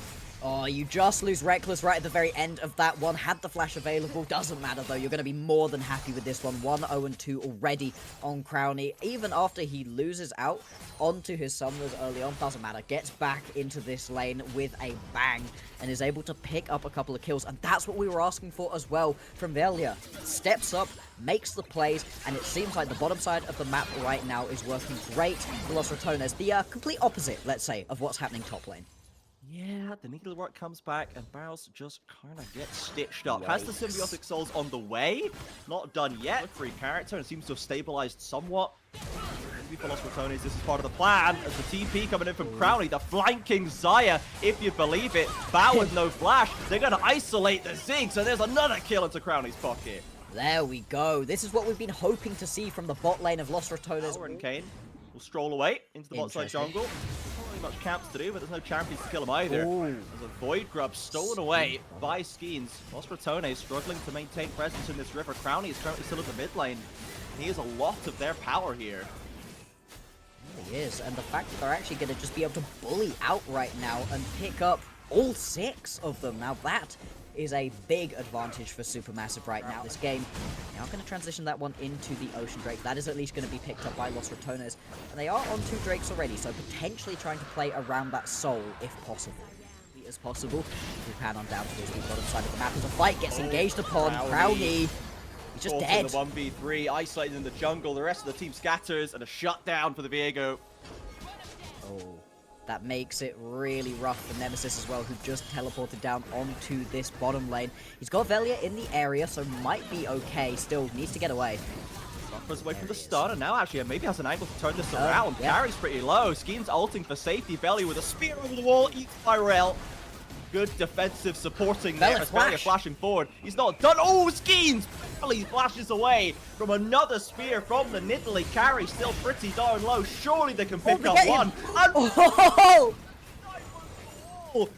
Oh, you just lose Reckless right at the very end of that one. Had the flash available. Doesn't matter, though. You're going to be more than happy with this one. 1-0-2 already on Crowny. Even after he loses out onto his summoners early on, doesn't matter. Gets back into this lane with a bang and is able to pick up a couple of kills. And that's what we were asking for as well from Velia. Steps up, makes the plays, and it seems like the bottom side of the map right now is working great for Lost Ratones. The complete opposite, let's say, of what's happening top lane. Yeah, the needlework comes back, and Barrels just kind of gets stitched up. Has the Symbiotic Souls on the way? Not done yet. Free character, and seems to have stabilized somewhat. Maybe for Los Ratones, this is part of the plan. As the TP coming in from Crowley, the flanking Zaya, if you believe it. Bow with no flash. They're going to isolate the Ziggs, so there's another kill into Crowley's pocket. There we go. This is what we've been hoping to see from the bot lane of Los Ratones. Power and Kane will stroll away into the bot side jungle. Not really much camps to do, but there's no champions to kill him either. There's a Void Grub stolen away by Skeens. Los Ratones struggling to maintain presence in this river. Crowley is currently still in the mid lane. He has a lot of their power here. He is, and the fact that they're actually going to just be able to bully out right now and pick up all 6 of them. Now that is a big advantage for SuperMassive right now. This game, now going to transition that one into the Ocean Drake. That is at least going to be picked up by Los Ratones. And they are on 2 Drakes already, so potentially trying to play around that soul if possible. As possible. We pan on down to the bottom side of the map as a fight gets engaged upon. Crowley. He's just dead. In the 1v3, isolated in the jungle. The rest of the team scatters, and a shutdown for the Viego. Oh, that makes it really rough for Nemesis as well, who just teleported down onto this bottom lane. He's got Velia in the area, so might be okay. Still needs to get away. Suffers away from the stun, and now actually maybe has an angle to turn this around. Yeah. Carry's pretty low. Skeens ulting for safety. Velia with a spear over the wall, eats by Rel. Good defensive supporting there. Velia flashing forward. He's not done. Oh, Skeens! He flashes away from another spear from the Nidalee. Carry still pretty darn low. Surely they can pick up one. And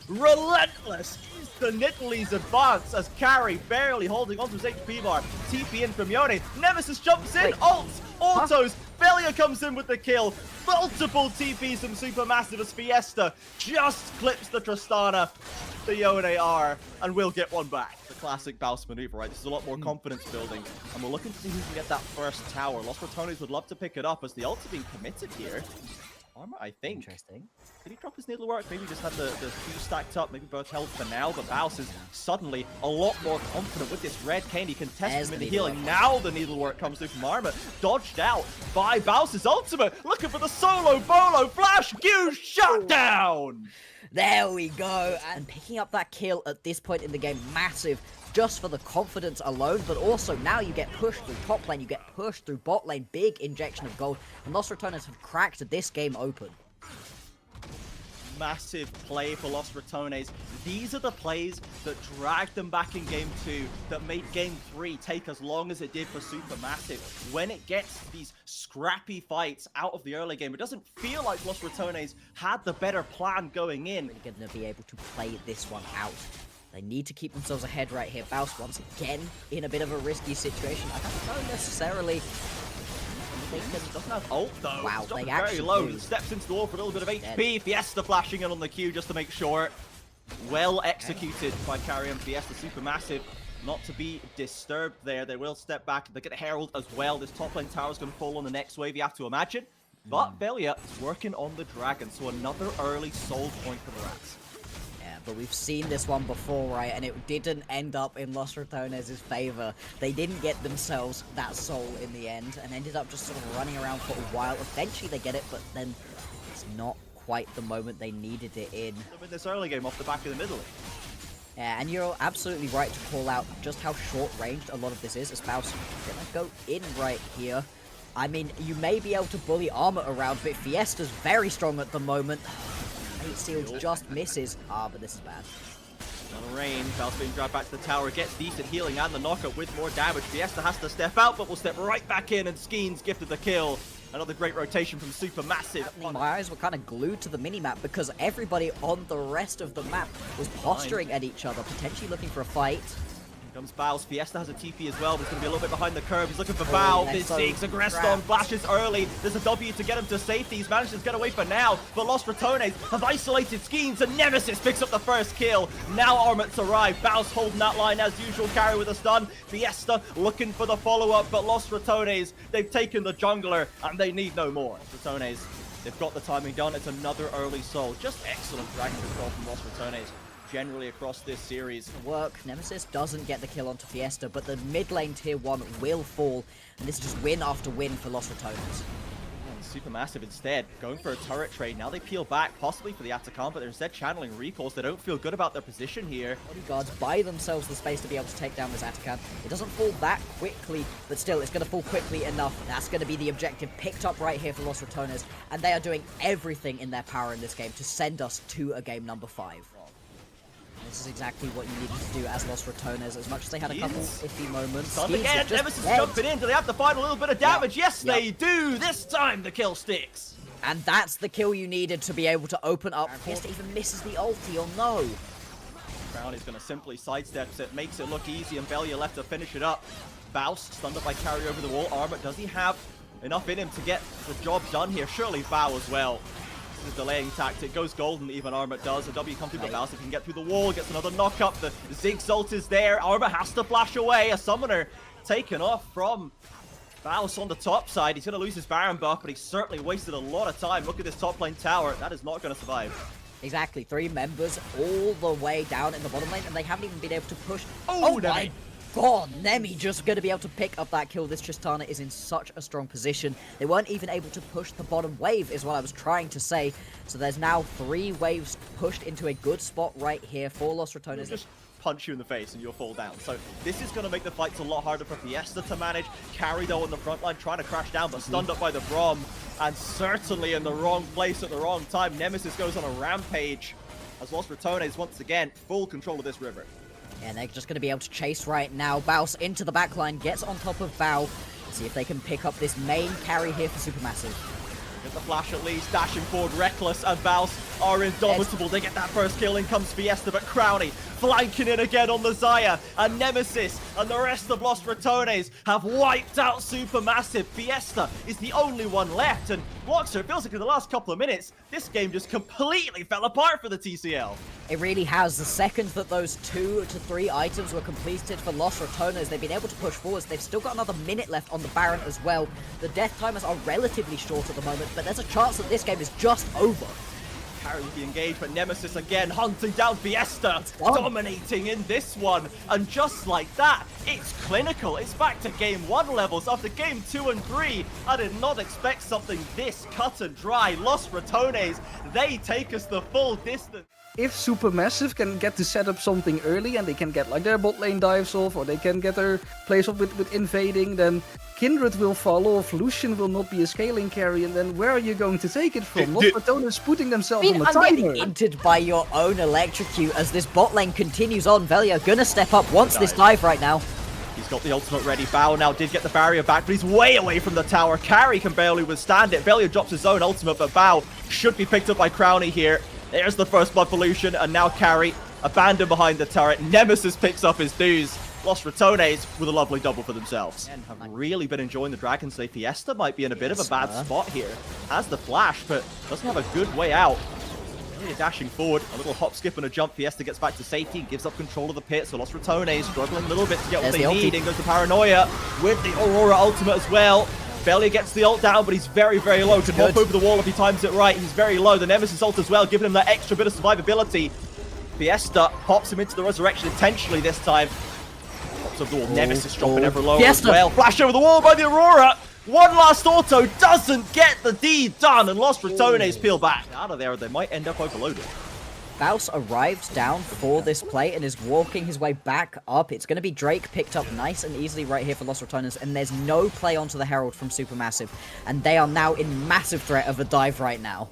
relentless is the Nidalee's advance as Carry barely holding onto his HP bar. TP in from Yone. Nemesis jumps in. Ults. Autos. Velia comes in with the kill. Multiple TPs from SuperMassive as Fiesta just clips the Tristana. The Yone R, and we'll get one back. The classic Baus maneuver, right? This is a lot more confidence building, and we're looking to see who can get that first tower. Los Ratones would love to pick it up as the ults are being committed here. Armor, I think. Interesting. Did he drop his needle work? Maybe just had the few stacked up, maybe both held for now, but Baus is suddenly a lot more confident with this red cane. He can test him in the healing. Now the needlework comes through from Armor. Dodged out by Baus's ultimate. Looking for the solo bolo flash. Q shutdown! There we go, and picking up that kill at this point in the game, massive, just for the confidence alone, but also now you get pushed through top lane, you get pushed through bot lane, big injection of gold, and Los Ratones have cracked this game open. Massive play for Los Ratones. These are the plays that dragged them back in Game 2, that made Game 3 take as long as it did for SuperMassive. When it gets these scrappy fights out of the early game, it doesn't feel like Los Ratones had the better plan going in. Really going to be able to play this one out. They need to keep themselves ahead right here. Baus once again in a bit of a risky situation. I don't know necessarily. Doesn't have ult though. Wow, it's they very low. do. Steps into the wall for a little bit of HP. Fiesta flashing in on the Q just to make sure. Well executed by Carry and Fiesta. SuperMassive not to be disturbed there. They will step back. They get a Herald as well. This top lane tower is going to fall on the next wave, you have to imagine. But Velia is working on the Dragon, so another early soul point for the Rats. But we've seen this one before, right? And it didn't end up in Los Ratones' favor. They didn't get themselves that soul in the end and ended up just sort of running around for a while. Eventually they get it, but then it's not quite the moment they needed it in. In this early game off the back of the middle. Yeah, and you're absolutely right to call out just how short-ranged a lot of this is. As Baus gonna go in right here. I mean, you may be able to bully Armor around, but Fiesta's very strong at the moment. 8 seals just misses. But this is bad. On a rain, Baus being dragged back to the tower, gets decent healing and the knockup with more damage. Fiesta has to step out, but will step right back in, and Skeens gifted the kill. Another great rotation from SuperMassive. My eyes were kind of glued to the minimap because everybody on the rest of the map was posturing at each other, potentially looking for a fight. Comes Baus. Fiesta has a TP as well, but he's going to be a little bit behind the curve. He's looking for Bao. This Ziggs, Agreston flashes early. There's a W to get him to safety. He's managed to get away for now, but Los Ratones have isolated Skeens, and Nemesis picks up the first kill. Now Armut's arrived. Baus holding that line as usual, Carry with a stun. Fiesta looking for the follow-up, but Los Ratones, they've taken the jungler, and they need no more. Ratones, they've got the timing done. It's another early soul. Just excellent dragon control from Los Ratones. Generally across this series. Work. Nemesis doesn't get the kill onto Fiesta, but the mid lane tier 1 will fall, and this is just win after win for Los Ratones. Supermassive instead going for a turret trade. Now they peel back, possibly for the Atacama, but they're instead channeling recalls. They don't feel good about their position here. Bodyguards buy themselves the space to be able to take down this Atakan. It doesn't fall that quickly, but still, it's going to fall quickly enough. That's going to be the objective picked up right here for Los Ratones, and they are doing everything in their power in this game to send us to a game number 5. This is exactly what you needed to do as Los Ratones, as much as they had a couple iffy moments. Stunned again, Nemesis jumping in. Do they have to find a little bit of damage? Yes, they do. This time the kill sticks. And that's the kill you needed to be able to open up. Fiesta even misses the ulti, or no. Brownie's going to simply sidestep it, makes it look easy, and Velia left to finish it up. Baus stunned up by Carry over the wall. Armut, does he have enough in him to get the job done here? Surely Bao as well. This is a delaying tactic. Goes golden, even Armut does. A W comes through the Baus. If he can get through the wall, gets another knock up. The Ziggs ult is there. Armut has to flash away. A summoner taken off from Baus on the top side. He's going to lose his Baron buff, but he certainly wasted a lot of time. Look at this top lane tower. That is not going to survive. Exactly. 3 members all the way down in the bottom lane, and they haven't even been able to push. Oh my God, Nemi just going to be able to pick up that kill. This Tristana is in such a strong position. They weren't even able to push the bottom wave, is what I was trying to say. So there's now 3 waves pushed into a good spot right here for Los Ratones. Just punch you in the face and you'll fall down. So this is going to make the fights a lot harder for Fiesta to manage. Carry though on the front line, trying to crash down, but stunned up by the Braum. And certainly in the wrong place at the wrong time. Nemesis goes on a rampage as Los Ratones once again full control of this river. And they're just going to be able to chase right now. Baus into the backline, gets on top of Bao. See if they can pick up this main carry here for Supermassive. Get the flash at least, dashing forward, Reckless and Baus are indomitable. They get that first kill, in comes Fiesta, but Crowny flanking in again on the Xayah. And Nemesis and the rest of Los Ratones have wiped out Supermassive. Fiesta is the only one left, and Bloxer, it feels like in the last couple of minutes, this game just completely fell apart for the TCL. It really has. The second that those 2 to 3 items were completed for Los Ratones, they've been able to push forwards. They've still got another minute left on the Baron as well. The death timers are relatively short at the moment, but there's a chance that this game is just over. Carry with the engagement, Nemesis again hunting down Fiesta, dominating in this one. And just like that, it's clinical. It's back to game 1 levels after game 2 and 3. I did not expect something this cut and dry. Los Ratones, they take us the full distance. If Supermassive can get to set up something early and they can get like their bot lane dives off, or they can get their plays off with invading, then Kindred will fall off, Lucian will not be a scaling carry, and then where are you going to take it from? Los Ratones putting themselves on the timer. Hinted by your own electrocute as this bot lane continues on. Velia gonna step up, wants this dive right now. He's got the ultimate ready. Bao now did get the barrier back, but he's way away from the tower. Carry can barely withstand it. Velia drops his own ultimate, but Bao should be picked up by Crowny here. There's the first blood for Lucian, and now Carry abandoned behind the turret. Nemesis picks up his dues. Los Ratones with a lovely double for themselves. And have really been enjoying the Dragon's Day. Fiesta might be in a bit of a bad spot here. Has the flash, but doesn't have a good way out. Really dashing forward, a little hop, skip, and a jump. Fiesta gets back to safety and gives up control of the pit. So Los Ratones struggling a little bit to get what they need. In goes the Paranoia with the Aurora ultimate as well. Velia gets the ult down, but he's very, very low. Can hop over the wall if he times it right. He's very low. The Nemesis ult as well, giving him that extra bit of survivability. Fiesta pops him into the resurrection intentionally this time. Pops over the wall. Nemesis dropping ever lower as well. Flash over the wall by the Aurora. One last auto doesn't get the deed done, and Los Ratones peel back. Out of there, they might end up overloaded. Baus arrived down for this play and is walking his way back up. It's going to be Drake picked up nice and easily right here for Los Ratones, and there's no play onto the Herald from Supermassive, and they are now in massive threat of a dive right now.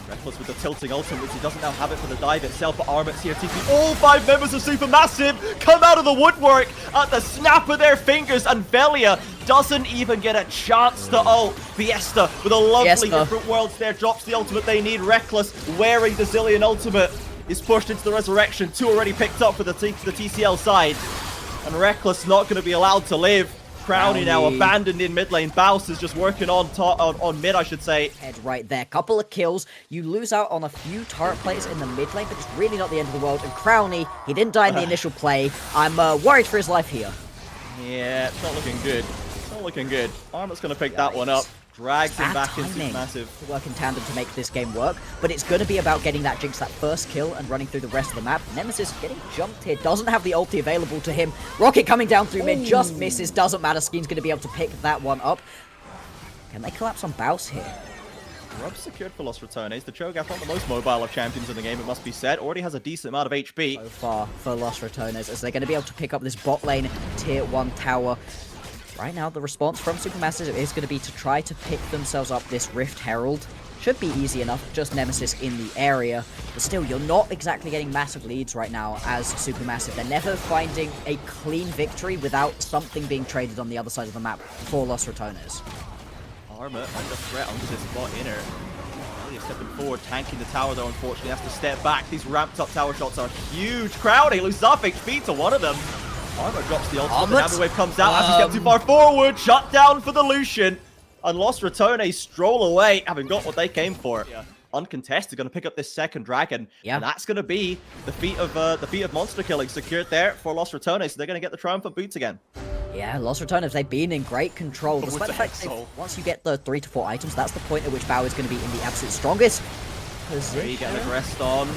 Reckless with the tilting ultimate, which he doesn't now have it for the dive itself, but Armut's here TP. All 5 members of Supermassive come out of the woodwork at the snap of their fingers, and Velia doesn't even get a chance to ult. Fiesta with a lovely different worlds there, drops the ultimate they need. Reckless wearing the Zillion ultimate is pushed into the resurrection. 2 already picked up for the TCL side, and Reckless not going to be allowed to live. Crowny now abandoned in mid lane. Baus is just working on mid, I should say. Head right there. Couple of kills. You lose out on a few turret plays in the mid lane, but it's really not the end of the world. And Crowny, he didn't die in the initial play. I'm worried for his life here. Yeah, it's not looking good. It's not looking good. Armut's going to pick that one up. Drags him back into Supermassive. To work in tandem to make this game work, but it's going to be about getting that Jinx, that first kill, and running through the rest of the map. Nemesis getting jumped here, doesn't have the ulti available to him. Rocket coming down through mid, just misses, doesn't matter. Skeen's going to be able to pick that one up. Can they collapse on Baus here? Rub secured for Los Ratones. The Cho'Gath, not the most mobile of champions in the game, it must be said. Already has a decent amount of HP. So far for Los Ratones, as they're going to be able to pick up this bot lane tier 1 tower. Right now, the response from SuperMassive is going to be to try to pick themselves up this Rift Herald. Should be easy enough, just Nemesis in the area. But still, you're not exactly getting massive leads right now as Supermassive. They're never finding a clean victory without something being traded on the other side of the map for Los Ratones. Armor under threat onto this bot inner. Really stepping forward, tanking the tower though, unfortunately has to step back. These ramped up tower shots are huge. Crowdy loses half HP to one of them. Armor drops the ultimate, the Hammer Wave comes out as he steps too far forward. Shut down for the Lucian. And Los Ratones stroll away, having got what they came for. Yeah. Uncontested, going to pick up this second dragon. Yeah. And that's going to be the feat of monster killing secured there for Los Ratones. So they're going to get the triumphant boots again. Yeah, Los Ratones, they've been in great control. Despite the fact once you get the 3 to 4 items, that's the point at which Bao is going to be in the absolute strongest position. Three getting aggressed on.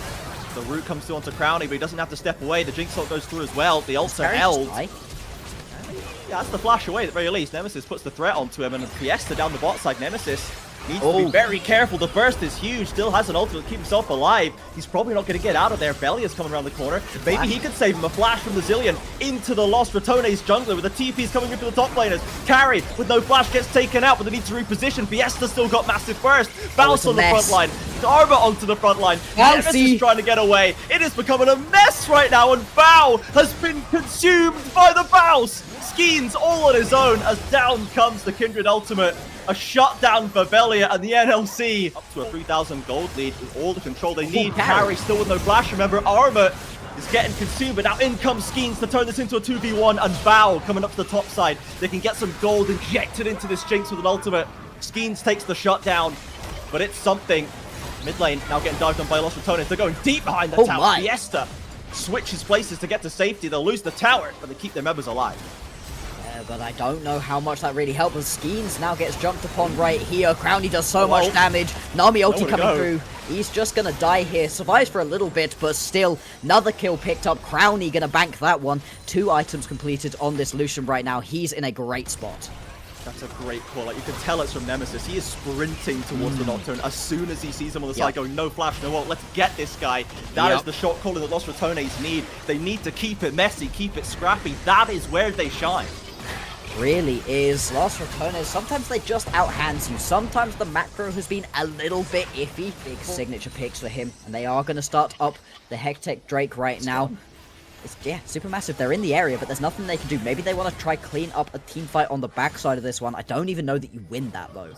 The root comes through onto Crowny, but he doesn't have to step away. The Jinx ult goes through as well. The ult's held. Yeah, that's the flash away at the very least. Nemesis puts the threat onto him, and Fiesta down the bot side. Nemesis needs to be very careful. The burst is huge. Still has an ultimate to keep himself alive. He's probably not going to get out of there. Belia's coming around the corner. Maybe he could save him. A flash from the Zillion into the Los Ratones jungler with the TPs coming in for the top laners. Carry with no flash gets taken out, but they need to reposition. Fiesta still got massive burst. Bounce on the front line. Armor onto the front line. Nemesis trying to get away. It is becoming a mess right now, and Bao has been consumed by the Bounce. Skeens all on his own as down comes the Kindred ultimate. A shutdown for Belia and the NLC up to a 3,000 gold lead with all the control they need. Carry still with no flash. Remember, Armor is getting consumed, but now in comes Skeens to turn this into a 2v1, and Bao coming up to the top side. They can get some gold injected into this Jinx with an ultimate. Skeens takes the shutdown, but it's something. Mid lane now getting dived on by Los Ratones. They're going deep behind the tower. Fiesta switches places to get to safety. They'll lose the tower, but they keep their members alive. But I don't know how much that really helps. Skeens now gets jumped upon right here. Crowny does so much damage. Nami ulti coming through. He's just going to die here. Survives for a little bit, but still another kill picked up. Crowny going to bank that one. 2 items completed on this Lucian right now. He's in a great spot. That's a great call. Like, you can tell it's from Nemesis. He is sprinting towards the Nocturne as soon as he sees him on the side going, no flash, no ult, let's get this guy. That is the shot caller that Los Ratones need. They need to keep it messy, keep it scrappy. That is where they shine. Really is. Los Ratones, sometimes they just outhands you. Sometimes the macro has been a little bit iffy. Big signature picks for him. And they are going to start up the Hectech Drake right now. Yeah, Supermassive, they're in the area, but there's nothing they can do. Maybe they want to try clean up a team fight on the backside of this one. I don't even know that you win that, though.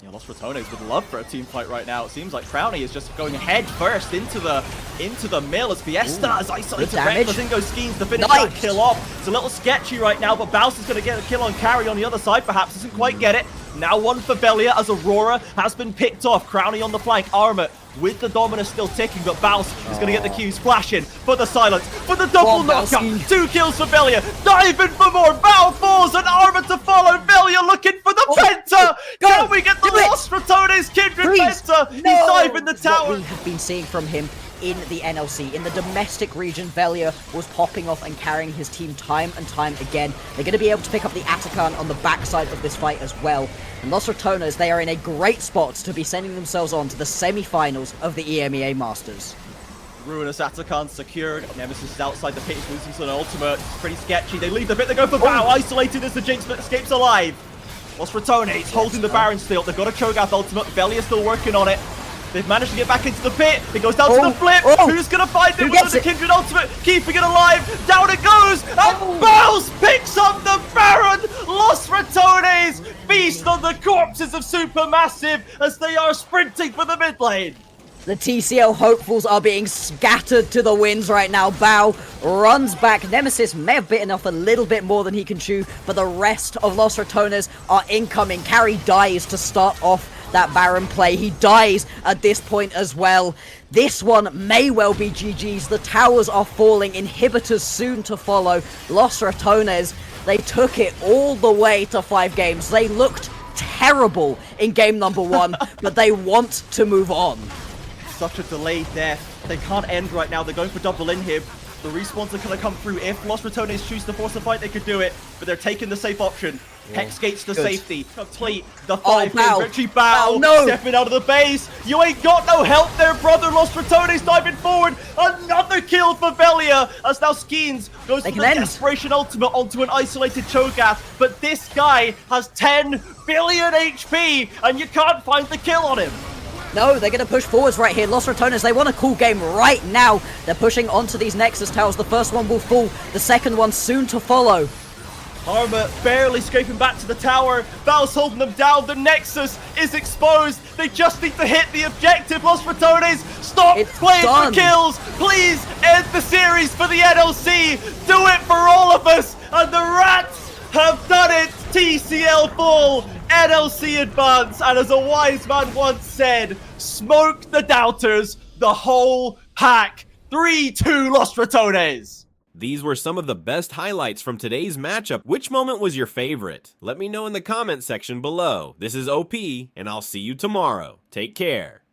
Yeah, Los Ratones would love for a team fight right now. It seems like Crowny is just going head first into the mill as Fiesta is isolated. Mazingo Skeens to finish that kill off. It's a little sketchy right now, but Baus is going to get a kill on Carry on the other side, perhaps. Doesn't quite get it. Now one for Belia as Aurora has been picked off. Crowny on the flank. Armor with the Dominus still ticking, but Baus is going to get the Qs flashing for the silence, for the double knockup. 2 kills for Belia. Diving for more. Bao falls and Armor to follow. Belia looking for the Penta. Can we get the Los Ratones Kindred Penta? He's diving the tower. What we have been seeing from him in the NLC, in the domestic region, Velia was popping off and carrying his team time and time again. They're going to be able to pick up the Atakan on the backside of this fight as well. And Los Ratones, they are in a great spot to be sending themselves on to the semi-finals of the EMEA Masters. Ruinous Atakan secured. Nemesis is outside the pit. He's losing to an ultimate. It's pretty sketchy. They leave the pit. They go for Bao. Isolated as the Jinx, but escapes alive. Los Ratones holding the Baron still. They've got a Cho'Gath ultimate. Belia still working on it. They've managed to get back into the pit. It goes down to the flip. Who's going to find it with the Kindred ultimate? Keeping it alive. Down it goes. And Baus picks up the Baron. Los Ratones feast on the corpses of Supermassive as they are sprinting for the mid lane. The TCL hopefuls are being scattered to the winds right now. Bao runs back. Nemesis may have bitten off a little bit more than he can chew, but the rest of Los Ratones are incoming. Carry dies to start off that Baron play. He dies at this point as well. This one may well be GG's. The towers are falling. Inhibitors soon to follow. Los Ratones, they took it all the way to 5 games. They looked terrible in game number 1, but they want to move on. Such a delayed death. They can't end right now. They're going for double inhib. The respawns are going to come through. If Los Ratones choose to force a fight, they could do it, but they're taking the safe option. Hex gates to Good. safety. Complete the Oh, 5 Bao. victory battle. Bao, no. Stepping out of the base. You ain't got no help there, brother. Los Ratones diving forward. Another kill for Velia. As now Skeens goes They for can the end. Desperation Ultimate onto an isolated Cho'Gath. But this guy has 10 billion HP, and you can't find the kill on him. No, they're going to push forwards right here. Los Ratones, they want a cool game right now. They're pushing onto these Nexus towers. The first one will fall. The second one soon to follow. Arma barely scraping back to the tower. Val's holding them down. The Nexus is exposed. They just need to hit the objective. Los Ratones, stop It's playing done. for kills. Please end the series for the NLC. Do it for all of us. And the Rats have done it. TCL full. NLC advance. And as a wise man once said, smoke the doubters. The whole pack. 3-2 Los Ratones. These were some of the best highlights from today's matchup. Which moment was your favorite? Let me know in the comment section below. This is OP, and I'll see you tomorrow. Take care.